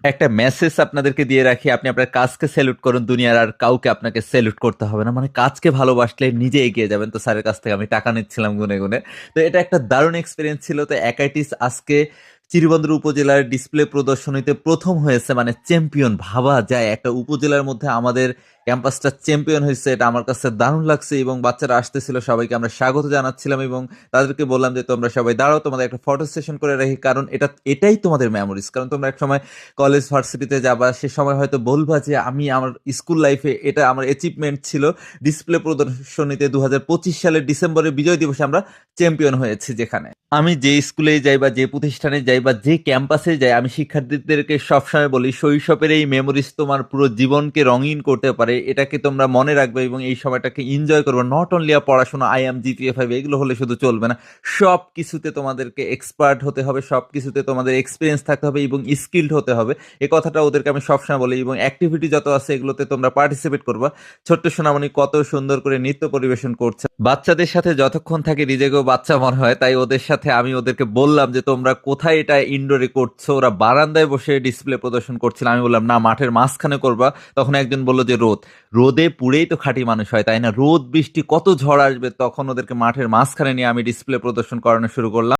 একটা মেসেজ আপনাদেরকে দিয়ে রাখি, আপনি আপনার কাজকে স্যালুট করুন, দুনিয়ার আর কাউকে আপনাকে স্যালুট করতে হবে না। মানে কাজকে ভালোবাসলে নিজে এগিয়ে যাবেন। তো স্যারের কাছ থেকে আমি টাকা নিচ্ছিলাম গুনে গুনে। তো এটা একটা দারুণ এক্সপিরিয়েন্স ছিল। তো একাইটিস আজকে চিরিবন্দর উপজেলার ডিসপ্লে প্রদর্শনীতে প্রথম হয়েছে, মানে চ্যাম্পিয়ন। ভাবা যায় একটা উপজেলার মধ্যে আমাদের ক্যাম্পাসটা চ্যাম্পিয়ন হয়েছে, এটা আমার কাছে দারুণ লাগছে। এবং বাচ্চারা আসতেছিল, সবাইকে আমরা স্বাগত জানাচ্ছিলাম এবং তাদেরকে বললাম যে তোমরা সবাই দাঁড়াও, তোমাদের একটা ফটো সেশন করে রাখি, কারণ এটাই তোমাদের মেমোরিজ। কারণ তোমরা এক সময় কলেজ ভার্সিটিতে যাবা, সে সময় হয়তো বলবা যে আমি আমার স্কুল লাইফে এটা আমার অ্যাচিভমেন্ট ছিল। ডিসপ্লে প্রদর্শনীতে 2025 সালের ডিসেম্বরের বিজয় দিবসে আমরা চ্যাম্পিয়ন হয়েছি। যেখানে আমি যে স্কুলে যাই বা যে প্রতিষ্ঠানে যাই বা যে ক্যাম্পাসে যাই, আমি শিক্ষার্থীদেরকে সবসময় বলি শৈশবের এই মেমোরিজ তোমার পুরো জীবনকে রঙিন করতে পারে। এটাকে তোমরা মনে রাখবে এবং এই সময়টাকে এনজয় করবে। নট অনলি পড়াশোনা, আইএম, জিপিএ 5 এগুলো হলে শুধু চলবে না। সব কিছুতে তোমাদেরকে এক্সপার্ট হতে হবে, সব কিছুতে তোমাদের এক্সপিরিয়েন্স থাকতে হবে এবং স্কিলড হতে হবে। এই কথাটা ওদেরকে আমি সবসময় বলি। এবং অ্যাক্টিভিটি যত আছে এগুলোতে তোমরা পার্টিসিপেট করবা। ছোট্ট সোনামণি কত সুন্দর করে নৃত্য পরিবেশন করছে। বাচ্চাদের সাথে যতক্ষণ থাকে নিজেকেও বাচ্চা মনে হয়। তাই ওদের সাথে আমি ওদেরকে বললাম যে তোমরা কোথায় এটা ইনডোরে করছো। ওরা বারান্দায় বসে ডিসপ্লে প্রদর্শন করছিল। আমি বললাম না, মাঠের মাঝখানে করবা। তখন একজন বলল যে রোদে পুড়েই তো খাঁটি মানুষ হয়, তাই না? রোদ বৃষ্টি কত ঝড় আসবে, তখন ওদেরকে মাঠের মাঝখানে নিয়ে আমি ডিসপ্লে প্রদর্শন করানো শুরু করলাম।